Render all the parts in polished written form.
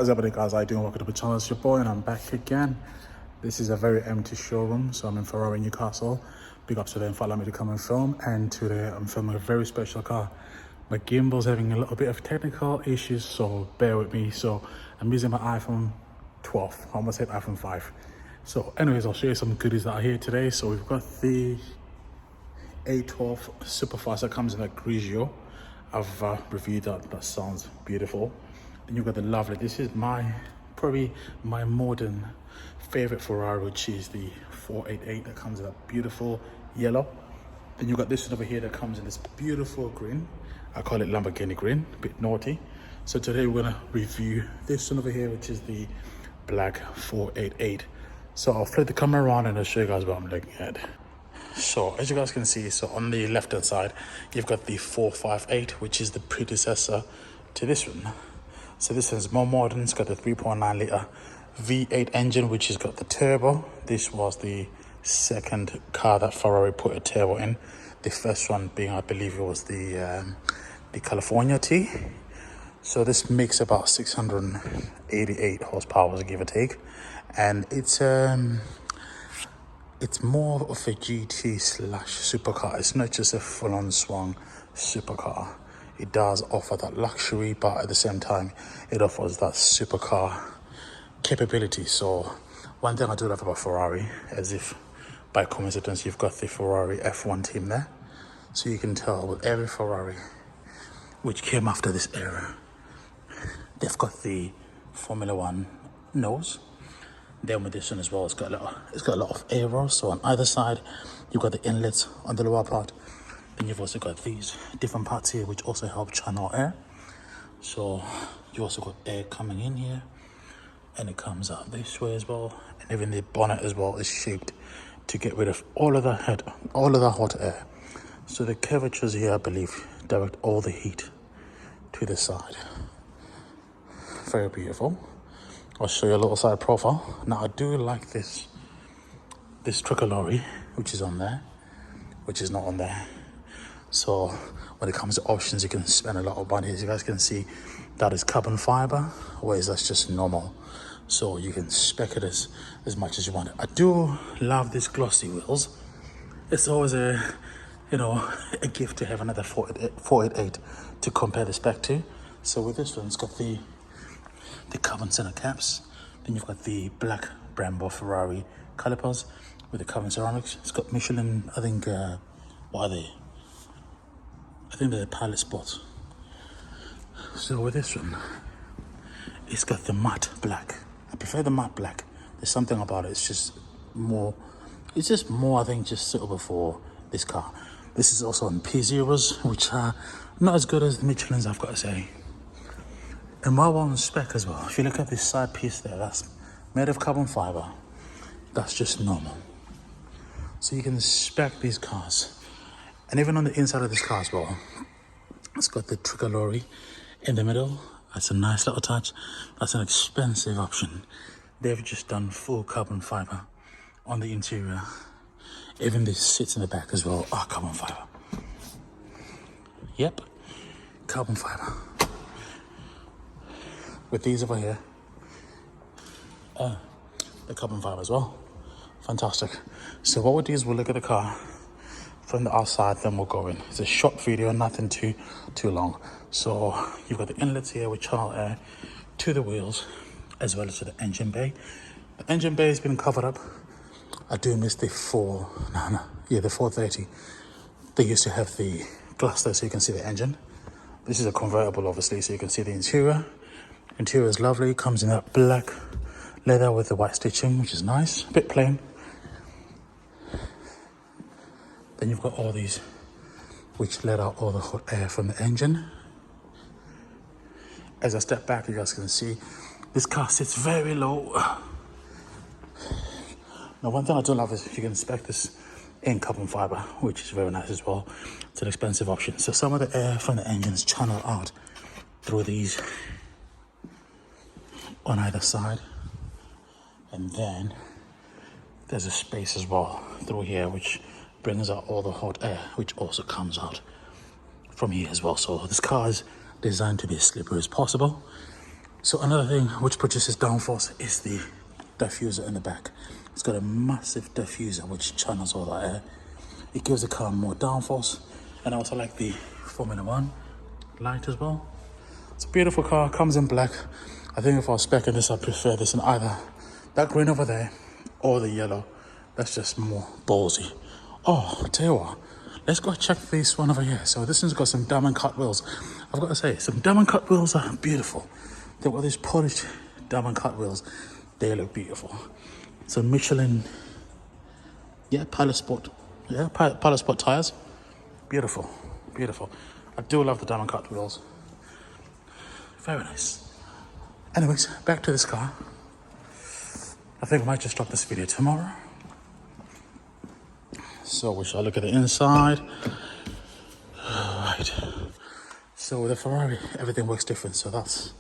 What is up, guys? How you doing? Welcome to the channel. It's your boy, and I'm back again. This is a very empty showroom, so I'm in Ferrari, Newcastle. Big up to them for allowing me to come and film. And today I'm filming a very special car. My gimbal's having a little bit of technical issues, so bear with me. So I'm using my iPhone 12. I almost said iPhone 5. So anyways, I'll show you some goodies that are here today. So we've got the A12 Superfast that comes in a Grigio. I've reviewed that. That sounds beautiful. Then you've got the lovely, this is probably my modern favorite Ferrari, which is the 488 that comes in a beautiful yellow. Then you've got this one over here that comes in this beautiful green. I call it Lamborghini green, a bit naughty. So today we're gonna review this one over here, which is the black 488. So I'll flip the camera around and I'll show you guys what I'm looking at. So as you guys can see, so on the left hand side, you've got the 458, which is the predecessor to this one. So this one's more modern. It's got the 3.9 litre V8 engine, which has got the turbo. This was the second car that Ferrari put a turbo in. The first one being, I believe it was the California T. So this makes about 688 horsepower, give or take. And it's more of a GT / supercar. It's not just a full-on swung supercar. It does offer that luxury, but at the same time, it offers that supercar capability. So one thing I do love about Ferrari, as if by coincidence you've got the Ferrari F1 team there, so you can tell with every Ferrari which came after this era, they've got the Formula One nose. Then with this one as well, it's got a lot of arrows. So on either side, you've got the inlets on the lower part. Then you've also got these different parts here, which also help channel air. So you also got air coming in here, and it comes out this way as well. And even the bonnet as well is shaped to get rid of all of the hot air. So the curvatures here, I believe, direct all the heat to the side. Very beautiful. I'll show you a little side profile. Now I do like this tricolore, which is on there, which is not on there. So when it comes to options, you can spend a lot of money. As you guys can see, that is carbon fiber, whereas that's just normal. So you can spec it as much as you want. I do love these glossy wheels. It's always a gift to have another 488 to compare the spec to. So with this one, it's got the carbon center caps. Then you've got the black Brembo Ferrari calipers with the carbon ceramics. It's got Michelin, I think, what are they? I think they're pilot spots. So with this one, it's got the matte black. I prefer the matte black. There's something about it. It's just more, I think, just suitable for this car. This is also on P0s, which are not as good as the Michelins, I've got to say. And while we're on spec as well, if you look at this side piece there, that's made of carbon fiber. That's just normal. So you can spec these cars. And even on the inside of this car as well, it's got the tricolore in the middle. That's a nice little touch. That's an expensive option. They've just done full carbon fiber on the interior. Even the seats in the back as well are carbon fiber. Yep, carbon fiber. With these over here, the carbon fiber as well. Fantastic. So what we'll do is we'll look at the car from the outside, then we'll go in. It's a short video, nothing too long. So you've got the inlets here with channel air to the wheels, as well as to the engine bay. The engine bay has been covered up. I do miss the 430. They used to have the glass there so you can see the engine. This is a convertible, obviously, so you can see the interior. Interior is lovely. It comes in that black leather with the white stitching, which is nice. A bit plain. Then you've got all these which let out all the hot air from the engine. As I step back, you guys can see this car sits very low. Now one thing I do love is you can spec this in carbon fiber, which is very nice as well. It's an expensive option. So some of the air from the engines channel out through these on either side. And then there's a space as well through here, which brings out all the hot air, which also comes out from here as well. So this car is designed to be as slippery as possible. So another thing which produces downforce is the diffuser in the back. It's got a massive diffuser which channels all that air. It gives the car more downforce. And I also like the Formula One light as well. It's a beautiful car, comes in black. I think if I was speccing this, I'd prefer this in either that green over there or the yellow. That's just more ballsy. Oh, I tell you what, let's go check this one over here. So this one's got some diamond cut wheels. I've got to say, some diamond cut wheels are beautiful. They've got these polished diamond cut wheels. They look beautiful. So Michelin, yeah, Pilot Sport, yeah, Pilot Sport tires. Beautiful, beautiful. I do love the diamond cut wheels. Very nice. Anyways, back to this car. I think I might just drop this video tomorrow. So we shall look at the inside. Right. So with the Ferrari, everything works different. So that's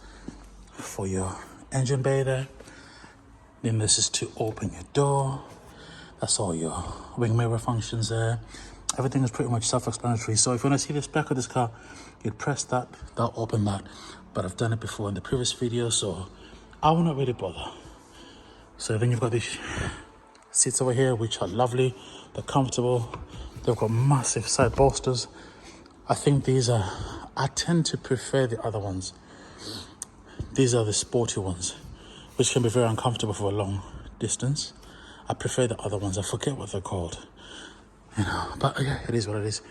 for your engine bay there. Then this is to open your door. That's all your wing mirror functions there. Everything is pretty much self-explanatory. So if you want to see the spec of this car, you'd press that, that'll open that. But I've done it before in the previous video, so I will not really bother. So then you've got these seats over here, which are lovely. They're comfortable. They've got massive side bolsters. I think these are, I tend to prefer the other ones. These are the sporty ones, which can be very uncomfortable for a long distance. I prefer the other ones. I forget what they're called. You know, but yeah, it is what it is.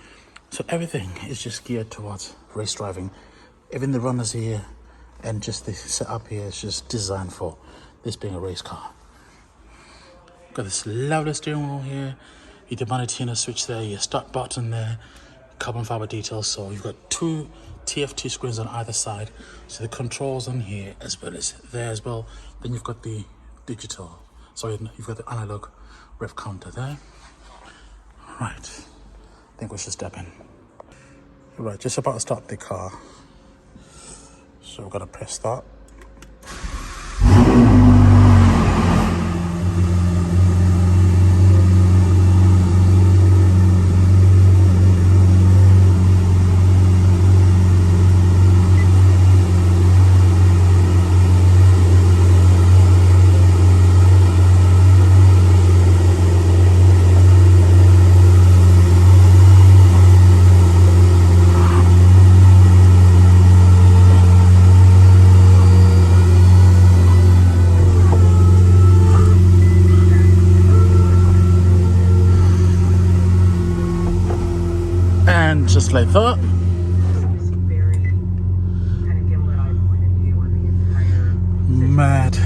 So everything is just geared towards race driving. Even the runners here and just the setup here is just designed for this being a race car. Got this lovely steering wheel here. Your Diamantino switch there, your start button there, carbon fiber details. So you've got two TFT screens on either side. So the controls on here as well as there as well. Then you've got the digital, sorry, you've got the analog rev counter there. Right, I think we should step in. Right, just about to start the car. So we're gonna press that. And just like that. Mad.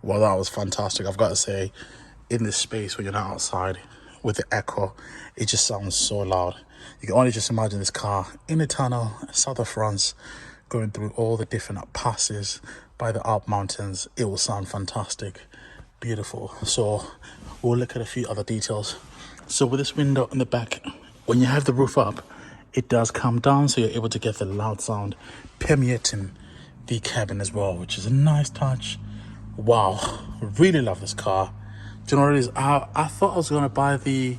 Well, that was fantastic. I've got to say, in this space when you're not outside with the echo, it just sounds so loud. You can only just imagine this car in a tunnel, south of France, going through all the different passes by the Alp mountains. It will sound fantastic, beautiful. So we'll look at a few other details. So with this window in the back, when you have the roof up, it does come down, so you're able to get the loud sound permeating the cabin as well, which is a nice touch. Wow, really love this car. Do you know what it is? I thought I was going to buy the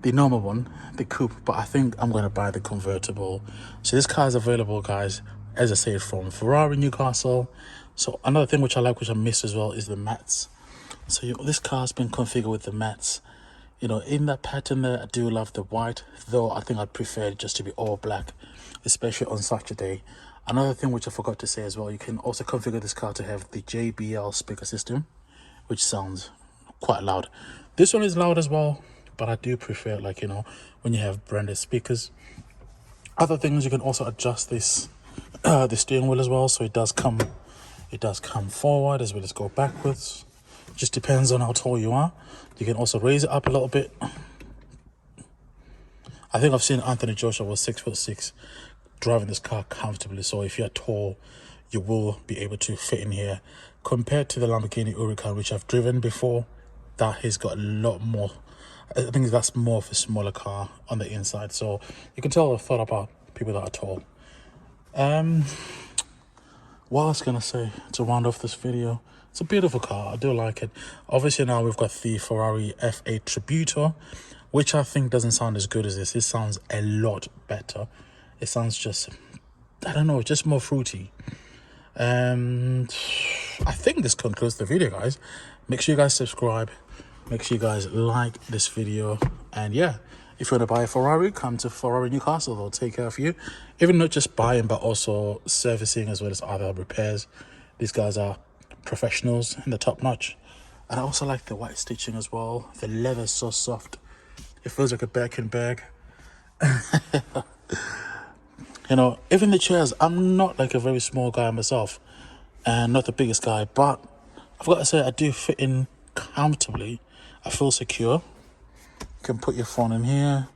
normal one, the coupe, but I think I'm going to buy the convertible. So this car is available, guys, as I say, from Ferrari Newcastle. So another thing which I like, which I missed as well, is the mats. So this car's been configured with the mats. You know, in that pattern there, I do love the white, though I think I'd prefer it just to be all black, especially on such a day. Another thing which I forgot to say as well, you can also configure this car to have the JBL speaker system, which sounds quite loud. This one is loud as well, but I do prefer, like, you know, when you have branded speakers. Other things, you can also adjust this the steering wheel as well, so it does come It does come forward as well as go backwards. Just depends on how tall you are. You can also raise it up a little bit. I think I've seen Anthony Joshua was 6'6", driving this car comfortably. So if you're tall, you will be able to fit in here. Compared to the Lamborghini Huracan, which I've driven before, that has got a lot more. I think that's more of a smaller car on the inside. So you can tell I've thought about people that are tall. What I was gonna say to round off this video, it's a beautiful car. I do like it. Obviously now we've got the Ferrari F8 Tributor, which I think doesn't sound as good as this. It sounds a lot better. It sounds just, I don't know, just more fruity. And I think this concludes the video, guys. Make sure you guys subscribe. Make sure you guys like this video. And yeah, if you want to buy a Ferrari, come to Ferrari Newcastle. They'll take care of you. Even not just buying, but also servicing as well as other repairs. These guys are professionals and they're top notch. And I also like the white stitching as well. The leather is so soft. It feels like a Birkin bag. You know, even the chairs, I'm not like a very small guy myself. And not the biggest guy. But I've got to say, I do fit in comfortably. I feel secure. You can put your phone in here.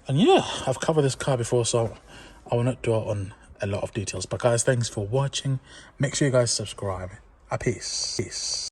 And yeah, I've covered this car before, so I will not dwell on a lot of details. But guys, thanks for watching. Make sure you guys subscribe. Peace.